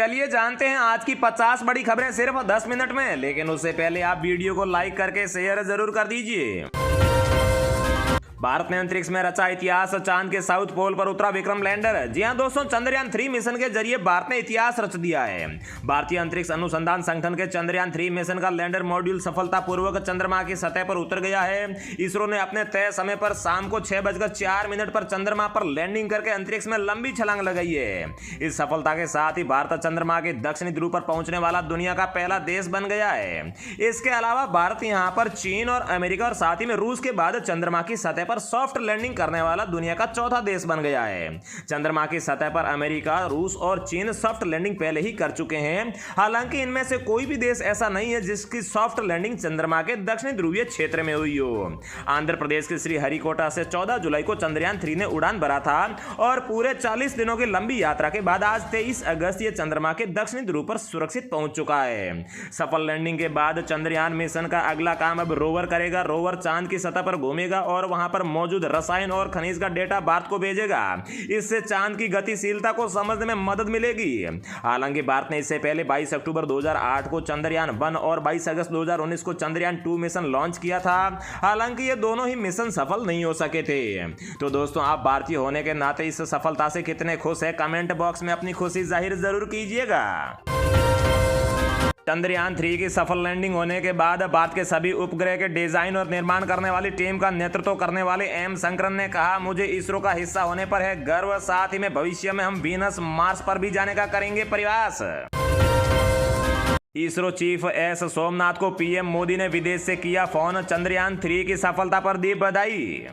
चलिए जानते हैं आज की 50 बड़ी खबरें सिर्फ 10 मिनट में, लेकिन उससे पहले आप वीडियो को लाइक करके शेयर जरूर कर दीजिए। भारत ने अंतरिक्ष में रचा इतिहास, चांद के साउथ पोल पर उतरा विक्रम लैंडर। जी हां दोस्तों, चंद्रयान 3 मिशन के जरिए भारत ने इतिहास रच दिया है। भारतीय अंतरिक्ष अनुसंधान संगठन के चंद्रयान 3 मिशन का लैंडर मॉड्यूल सफलतापूर्वक चंद्रमा की सतह पर उतर गया है। इसरो ने अपने तय समय पर शाम को 6:04 पर चंद्रमा पर लैंडिंग करके अंतरिक्ष में लंबी छलांग लगाई है। इस सफलता के साथ ही भारत चंद्रमा के दक्षिणी ध्रुव पर पहुंचने वाला दुनिया का पहला देश बन गया है। इसके अलावा भारत यहां पर चीन और अमेरिका और साथ ही में रूस के बाद चंद्रमा की सतह पर सॉफ्ट लैंडिंग करने वाला दुनिया का चौथा देश बन गया है। चंद्रमा की सतह पर अमेरिका, रूस और चीन सॉफ्ट लैंडिंग पहले ही कर चुके हैं। हालांकि इनमें से कोई भी देश ऐसा नहीं है जिसकी सॉफ्ट लैंडिंग चंद्रमा के दक्षिणी ध्रुवीय क्षेत्र में हुई हो। आंध्र प्रदेश के श्रीहरिकोटा से 14 जुलाई को चंद्रयान 3 ने उड़ान भरा था और पूरे 40 दिनों की लंबी यात्रा के बाद आज 23 अगस्त ये चंद्रमा के दक्षिणी ध्रुव पर सुरक्षित पहुंच चुका है। सफल लैंडिंग के बाद चंद्रयान मिशन का अगला काम अब रोवर करेगा। रोवर चांद की सतह पर घूमेगा और वहां पर मौजूद रसायन और खनिज का डेटा भारत को भेजेगा। इससे चांद की गतिशीलता को समझने में मदद मिलेगी। हालांकि भारत ने इससे पहले 22 अक्टूबर 2008 को चंद्रयान 1 और 22 अगस्त 2019 को चंद्रयान 2 मिशन लॉन्च किया था। हालांकि ये दोनों ही मिशन सफल नहीं हो सके थे। तो दोस्तों, आप भारतीय होने के नाते इस सफलता से कितने खुश हैं, कमेंट बॉक्स में अपनी खुशी जाहिर जरूर कीजिएगा। चंद्रयान 3 की सफल लैंडिंग होने के बाद भारत के सभी उपग्रह के डिजाइन और निर्माण करने वाली टीम का नेतृत्व करने वाले एम शंकरन ने कहा, मुझे इसरो का हिस्सा होने पर है गर्व। साथ ही में भविष्य में हम वीनस, मार्स पर भी जाने का करेंगे प्रयास। इसरो चीफ एस सोमनाथ को पीएम मोदी ने विदेश से किया फोन। चंद्रयान 3 की सफलता पर दी बधाई।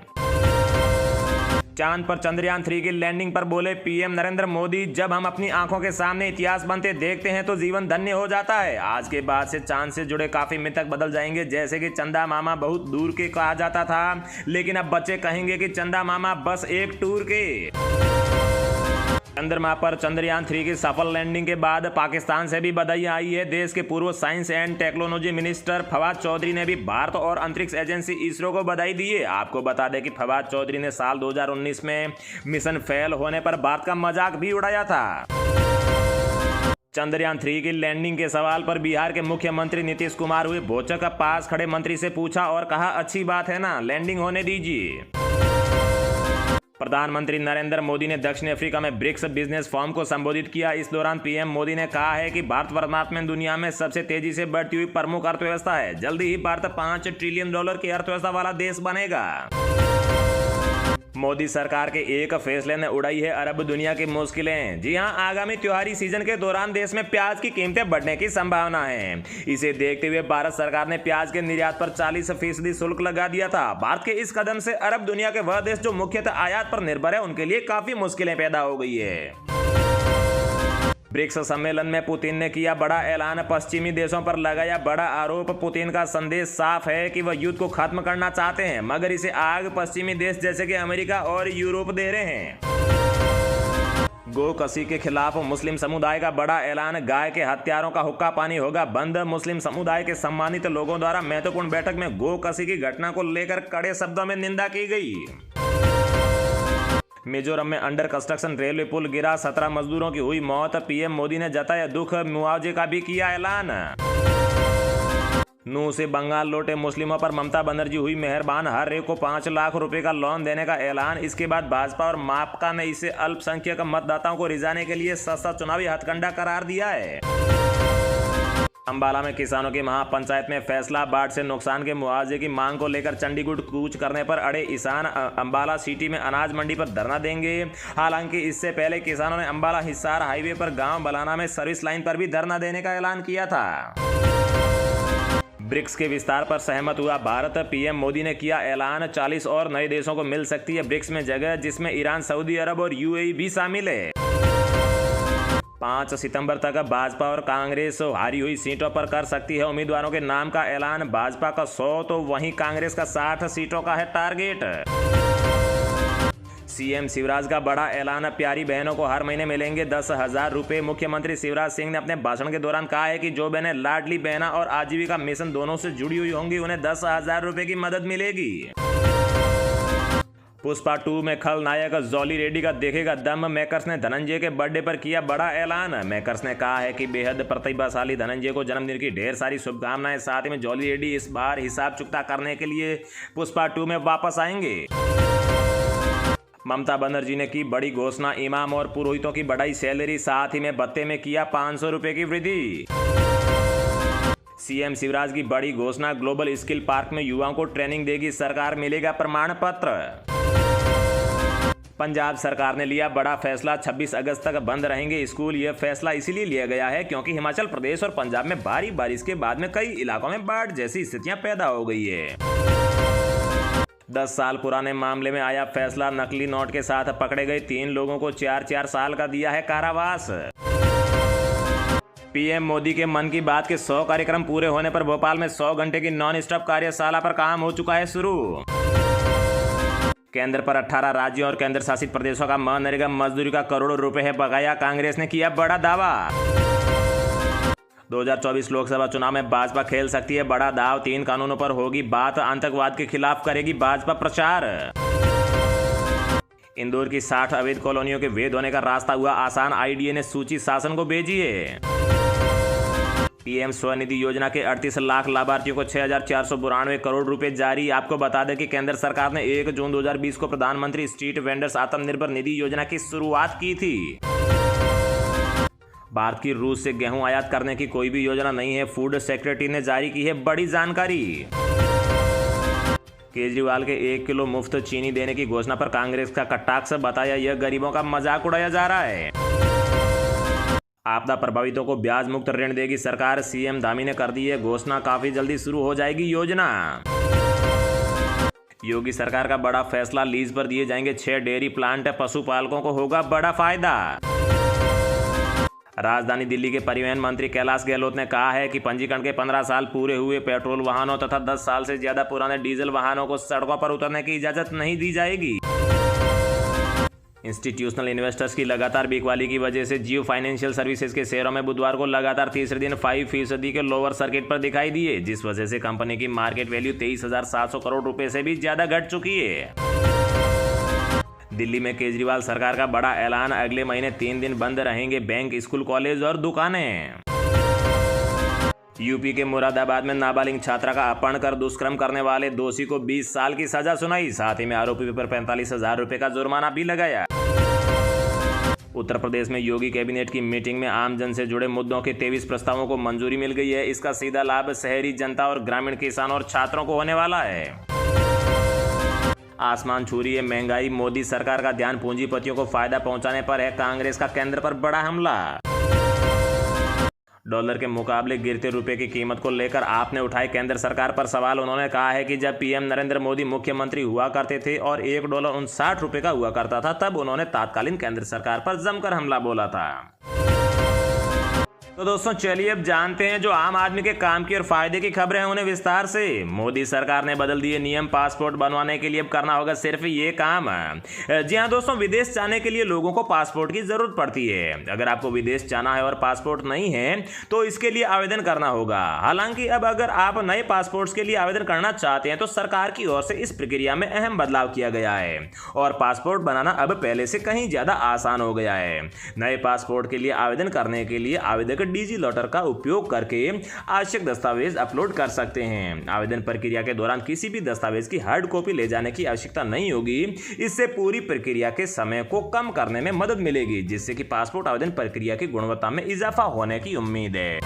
चांद पर चंद्रयान 3 की लैंडिंग पर बोले पीएम नरेंद्र मोदी, जब हम अपनी आंखों के सामने इतिहास बनते देखते हैं तो जीवन धन्य हो जाता है। आज के बाद से चांद से जुड़े काफी मिथक बदल जाएंगे, जैसे कि चंदा मामा बहुत दूर के कहा जाता था, लेकिन अब बच्चे कहेंगे कि चंदा मामा बस एक टूर के। चंद्रमा पर चंद्रयान 3 की सफल लैंडिंग के बाद पाकिस्तान से भी बधाई आई है। देश के पूर्व science and technology minister Fawad Chaudhry ने भी भारत और अंतरिक्ष एजेंसी इसरो को बधाई दी है। आपको बता दें कि फवाद चौधरी ने साल 2019 में मिशन फेल होने पर भारत का मजाक भी उड़ाया था। चंद्रयान 3 की लैंडिंग के सवाल पर बिहार के मुख्यमंत्री नीतीश कुमार हुए भोचक, पास खड़े मंत्री से पूछा और कहा, अच्छी बात है ना, लैंडिंग होने दीजिए। प्रधानमंत्री नरेंद्र मोदी ने दक्षिण अफ्रीका में ब्रिक्स बिजनेस फोरम को संबोधित किया। इस दौरान पीएम मोदी ने कहा है कि भारत वर्तमान में दुनिया में सबसे तेजी से बढ़ती हुई प्रमुख अर्थव्यवस्था है। जल्दी ही भारत $5 ट्रिलियन की अर्थव्यवस्था वाला देश बनेगा। मोदी सरकार के एक फैसले ने उड़ाई है अरब दुनिया की मुश्किलें। जी हां, आगामी त्योहारी सीजन के दौरान देश में प्याज की कीमतें बढ़ने की संभावना है। इसे देखते हुए भारत सरकार ने प्याज के निर्यात पर 40% शुल्क लगा दिया था। भारत के इस कदम से अरब दुनिया के वह देश जो मुख्यतः आयात पर निर्भर है, उनके लिए काफी मुश्किलें पैदा हो गई है। ब्रिक्स सम्मेलन में पुतिन ने किया बड़ा ऐलान, पश्चिमी देशों पर लगाया बड़ा आरोप। पुतिन का संदेश साफ है कि वह युद्ध को खत्म करना चाहते हैं, मगर इसे आग पश्चिमी देश जैसे कि अमेरिका और यूरोप दे रहे हैं। गो कसी के खिलाफ मुस्लिम समुदाय का बड़ा ऐलान, गाय के हत्यारों का हुक्का पानी होगा बंद। मुस्लिम समुदाय के सम्मानित लोगों द्वारा महत्वपूर्ण बैठक में गो कसी की घटना को लेकर कड़े शब्दों में निंदा की गई। मिजोरम में अंडर कंस्ट्रक्शन रेलवे पुल गिरा, 17 मजदूरों की हुई मौत। पीएम मोदी ने जताया दुख, मुआवजे का भी किया ऐलान। नूह से बंगाल लौटे मुस्लिमों पर ममता बनर्जी हुई मेहरबान, हर एक को 5 लाख रुपए का लोन देने का ऐलान। इसके बाद भाजपा और माकपा ने इसे अल्पसंख्यक मतदाताओं को रिझाने के लिए सस्ता चुनावी हथकंडा करार दिया है। अंबाला में किसानों की महापंचायत में फैसला, बाढ़ से नुकसान के मुआवजे की मांग को लेकर चंडीगढ़ कूच करने पर अड़े किसान। अंबाला सिटी में अनाज मंडी पर धरना देंगे। हालांकि इससे पहले किसानों ने अंबाला हिसार हाईवे पर गांव बलाना में सर्विस लाइन पर भी धरना देने का ऐलान किया था। ब्रिक्स के विस्तार पर सहमत हुआ भारत, पीएम मोदी ने किया ऐलान। 40 और नए देशों को मिल सकती है ब्रिक्स में जगह, जिसमें ईरान, सऊदी अरब और यूएई भी शामिल है। 5 सितंबर तक भाजपा और कांग्रेस हारी हुई सीटों पर कर सकती है उम्मीदवारों के नाम का ऐलान। भाजपा का 100 तो वहीं कांग्रेस का 60 सीटों का है टारगेट। सीएम शिवराज का बड़ा ऐलान, प्यारी बहनों को हर महीने मिलेंगे 10,000 रुपए। मुख्यमंत्री शिवराज सिंह ने अपने भाषण के दौरान कहा है कि जो बहनें लाडली बहना और आजीविका मिशन दोनों से जुड़ी हुई होंगी, उन्हें 10,000 रुपए की मदद मिलेगी। पुष्पा 2 में खलनायक जॉली रेड्डी का देखेगा दम। मेकर्स ने धनंजय के बर्थडे पर किया बड़ा ऐलान। मेकर्स ने कहा है कि बेहद प्रतिभाशाली धनंजय को जन्मदिन की ढेर सारी शुभकामनाएं। साथ ही में जॉली रेड्डी इस बार हिसाब चुकता करने के लिए पुष्पा 2 में वापस आएंगे। ममता बनर्जी ने की बड़ी घोषणा, इमाम और पुरोहितों की बढ़ाई सैलरी, साथ ही में भत्ते में किया 500 रुपए की वृद्धि। सीएम शिवराज की बड़ी घोषणा, ग्लोबल स्किल पार्क में युवाओं को ट्रेनिंग देगी सरकार, मिलेगा प्रमाण पत्र। पंजाब सरकार ने लिया बड़ा फैसला, 26 अगस्त तक बंद रहेंगे स्कूल। यह फैसला इसीलिए लिया गया है क्योंकि हिमाचल प्रदेश और पंजाब में भारी बारिश के बाद में कई इलाकों में बाढ़ जैसी स्थितियां पैदा हो गई है। 10 साल पुराने मामले में आया फैसला, नकली नोट के साथ पकड़े गए 3 लोगों को 4-4 साल का दिया है कारावास। पीएम मोदी के मन की बात के 100 कार्यक्रम पूरे होने पर भोपाल में 100 घंटे की नॉन स्टॉप कार्यशाला पर काम हो चुका है शुरू। केंद्र पर 18 राज्यों और केंद्र शासित प्रदेशों का मनरेगा मजदूरी का करोड़ों रुपए है बकाया, कांग्रेस ने किया बड़ा दावा। 2024 लोकसभा चुनाव में भाजपा खेल सकती है बड़ा दाव, 3 कानूनों पर होगी बात, आतंकवाद के खिलाफ करेगी भाजपा प्रचार। इंदौर की 60 अवैध कॉलोनियों के वैध होने का रास्ता हुआ आसान, आईडीए ने सूची शासन को भेजी है। पीएम स्वनिधि योजना के 38 लाख लाभार्थियों को 6,492 करोड़ रुपए जारी। आपको बता दें कि केंद्र सरकार ने 1 जून 2020 को प्रधानमंत्री स्ट्रीट वेंडर्स आत्मनिर्भर निधि योजना की शुरुआत की थी। भारत की रूस से गेहूं आयात करने की कोई भी योजना नहीं है, फूड सेक्रेटरी ने जारी की है बड़ी जानकारी। केजरीवाल के 1 किलो मुफ्त चीनी देने की घोषणा पर कांग्रेस का कटाक्ष, बताया यह गरीबों का मजाक उड़ाया जा रहा है। आपदा प्रभावितों को ब्याज मुक्त ऋण देगी सरकार, सीएम धामी ने कर दी है घोषणा, काफी जल्दी शुरू हो जाएगी योजना। योगी सरकार का बड़ा फैसला, लीज पर दिए जाएंगे 6 डेयरी प्लांट, पशुपालकों को होगा बड़ा फायदा। राजधानी दिल्ली के परिवहन मंत्री कैलाश गहलोत ने कहा है कि पंजीकरण के 15 साल पूरे हुए पेट्रोल वाहनों तथा 10 साल से ज्यादा पुराने डीजल वाहनों को सड़कों पर उतरने की इजाजत नहीं दी जाएगी। इंस्टीट्यूशनल इन्वेस्टर्स की लगातार बिकवाली की वजह से जियो फाइनेंशियल सर्विसेज के शेयरों में बुधवार को लगातार तीसरे दिन 5% के लोअर सर्किट पर दिखाई दिए, जिस वजह से कंपनी की मार्केट वैल्यू 23,700 करोड़ रुपए से भी ज्यादा घट चुकी है। दिल्ली में केजरीवाल सरकार का बड़ा ऐलान, अगले महीने 3 दिन बंद रहेंगे बैंक, स्कूल, कॉलेज और दुकानें। यूपी के मुरादाबाद में नाबालिग छात्रा का अपहरण कर दुष्कर्म करने वाले दोषी को 20 साल की सजा सुनाई, साथ ही में आरोपी पर 45,000 रुपए का जुर्माना भी लगाया। उत्तर प्रदेश में योगी कैबिनेट की मीटिंग में आमजन से जुड़े मुद्दों के 23 प्रस्तावों को मंजूरी मिल गई है। इसका सीधा लाभ शहरी जनता और ग्रामीण किसानों और छात्रों को होने वाला है। आसमान छू रही है महंगाई, मोदी सरकार का ध्यान पूंजीपतियों को फायदा पहुंचाने पर है, कांग्रेस का केंद्र पर बड़ा हमला। डॉलर के मुकाबले गिरते रुपए की कीमत को लेकर आपने उठाए केंद्र सरकार पर सवाल। उन्होंने कहा है कि जब पीएम नरेंद्र मोदी मुख्यमंत्री हुआ करते थे और $1.59 का हुआ करता था, तब उन्होंने तत्कालीन केंद्र सरकार पर जमकर हमला बोला था। तो दोस्तों चलिए अब जानते हैं जो आम आदमी के काम की और फायदे की खबरें हैं उन्हें विस्तार से। मोदी सरकार ने बदल दिए नियम, पासपोर्ट बनवाने के लिए अब करना होगा सिर्फ ये काम। जी हाँ दोस्तों, विदेश जाने के लिए लोगों को पासपोर्ट की जरूरत पड़ती है। अगर आपको विदेश जाना है और पासपोर्ट नहीं है तो इसके लिए आवेदन करना होगा। हालांकि अब अगर आप नए पासपोर्ट के लिए आवेदन करना चाहते हैं तो सरकार की ओर से इस प्रक्रिया में अहम बदलाव किया गया है और पासपोर्ट बनाना अब पहले से कहीं ज्यादा आसान हो गया है। नए पासपोर्ट के लिए आवेदन करने के लिए आवेदक डिजिलॉकर का उपयोग करके आवश्यक दस्तावेज अपलोड कर सकते हैं। आवेदन प्रक्रिया के दौरान किसी भी दस्तावेज की हार्ड कॉपी ले जाने की आवश्यकता नहीं होगी। इससे पूरी प्रक्रिया के समय को कम करने में मदद मिलेगी, जिससे कि पासपोर्ट आवेदन प्रक्रिया की गुणवत्ता में इजाफा होने की उम्मीद है।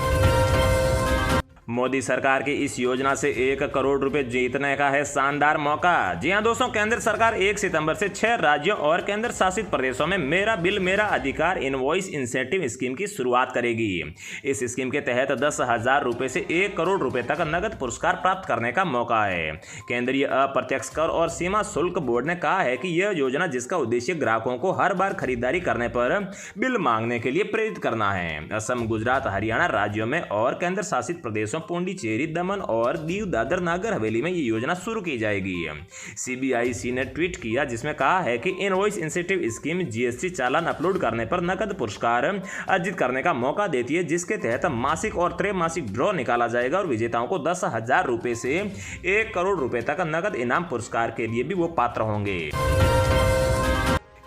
मोदी सरकार की इस योजना से 1 करोड़ रुपए जीतने का है शानदार मौका। जी हां दोस्तों, केंद्र सरकार 1 सितंबर से 6 राज्यों और केंद्र शासित प्रदेशों में मेरा बिल मेरा अधिकार इनवॉइस इंसेंटिव स्कीम की शुरुआत करेगी। इस स्कीम के तहत 10,000 रुपए से 1 करोड़ रुपए तक नगद पुरस्कार प्राप्त करने का मौका है। केंद्रीय अप्रत्यक्ष कर और सीमा शुल्क बोर्ड ने कहा है कि यह योजना, जिसका उद्देश्य ग्राहकों को हर बार खरीदारी करने पर बिल मांगने के लिए प्रेरित करना है, असम, गुजरात, हरियाणा राज्यों में और केंद्र शासित प्रदेशों पुडुचेरी, दमन और दीव दादर नागर हवेली में ये योजना शुरू की जाएगी। CBIC ने ट्वीट किया जिसमें कहा है कि इनवॉइस इंसेंटिव स्कीम GST चालान अपलोड करने पर नकद पुरस्कार अर्जित करने का मौका देती है, जिसके तहत मासिक और त्रैमासिक ड्रॉ निकाला जाएगा और विजेताओं को 10,000 रुपए से 1 करोड़ रुपए तक नकद इनाम पुरस्कार के लिए भी वो पात्र होंगे।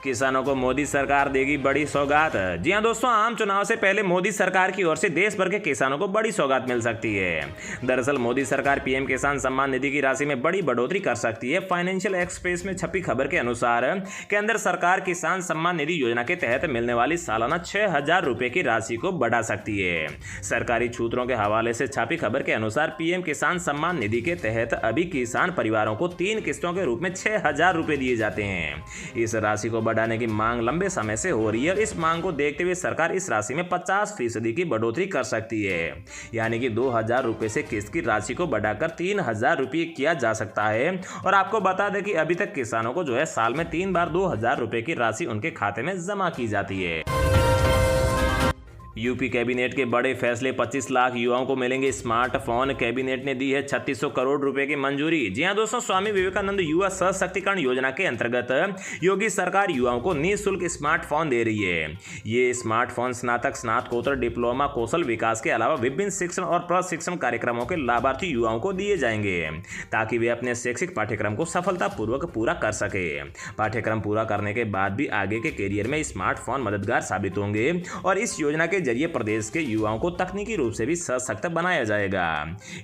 किसानों को मोदी सरकार देगी बड़ी सौगात। जी हां दोस्तों, आम चुनाव से पहले मोदी सरकार की ओर से देश भर के किसानों को बड़ी सौगात मिल सकती है। दरअसल मोदी सरकार PM किसान सम्मान निधि की राशि में बड़ी बढ़ोतरी कर सकती है। फाइनेंशियल एक्सप्रेस में छपी खबर के अनुसार केंद्र सरकार किसान सम्मान निधि योजना के तहत मिलने वाली सालाना 6,000 रुपए की राशि को बढ़ा सकती है। सरकारी सूत्रों के हवाले से छपी खबर के अनुसार PM किसान सम्मान निधि के तहत अभी किसान परिवारों को 3 किस्तों के रूप में 6,000 रुपए दिए जाते हैं। इस राशि को बढ़ाने की मांग लंबे समय से हो रही है। इस मांग को देखते हुए सरकार इस राशि में 50% की बढ़ोतरी कर सकती है, यानी कि 2,000 रुपए से किस्त की राशि को बढ़ाकर 3,000 रुपए किया जा सकता है। और आपको बता दें कि अभी तक किसानों को जो है साल में 3 बार 2,000 रुपए की राशि उनके खाते में जमा की जाती है। यूपी कैबिनेट के बड़े फैसले, 25 लाख युवाओं को मिलेंगे स्मार्टफोन। कैबिनेट ने दी है 3600 करोड़ रुपए की मंजूरी। जी हां दोस्तों, स्वामी विवेकानंद युवा सशक्तिकरण योजना के अंतर्गत योगी सरकार युवाओं को निःशुल्क स्मार्टफोन दे रही है। ये स्मार्टफोन स्नातक, स्नातकोत्तर, डिप्लोमा, कौशल विकास के अलावा विभिन्न शिक्षण और प्रशिक्षण कार्यक्रमों के लाभार्थी युवाओं को दिए जाएंगे, ताकि वे अपने शैक्षिक पाठ्यक्रम को सफलतापूर्वक पूरा कर सके। पाठ्यक्रम पूरा करने के बाद भी आगे के करियर में स्मार्टफोन मददगार साबित होंगे और इस योजना के जरिए प्रदेश के युवाओं को तकनीकी रूप से भी सशक्त बनाया जाएगा।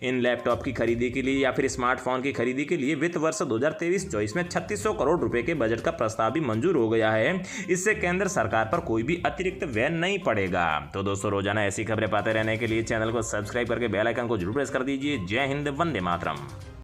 इन लैपटॉप की खरीदी के लिए या फिर स्मार्टफोन की खरीदी के लिए वित्त वर्ष 2023-24 में 3600 करोड़ रुपए के बजट का प्रस्ताव भी मंजूर हो गया है। इससे केंद्र सरकार पर कोई भी अतिरिक्त व्यय नहीं पड़ेगा। तो दोस्तों, रोजाना ऐसी खबरें पाते रहने के लिए चैनल को सब्सक्राइब करके बेल आइकन को जरूर प्रेस कर दीजिए। जय हिंद, वंदे मातरम।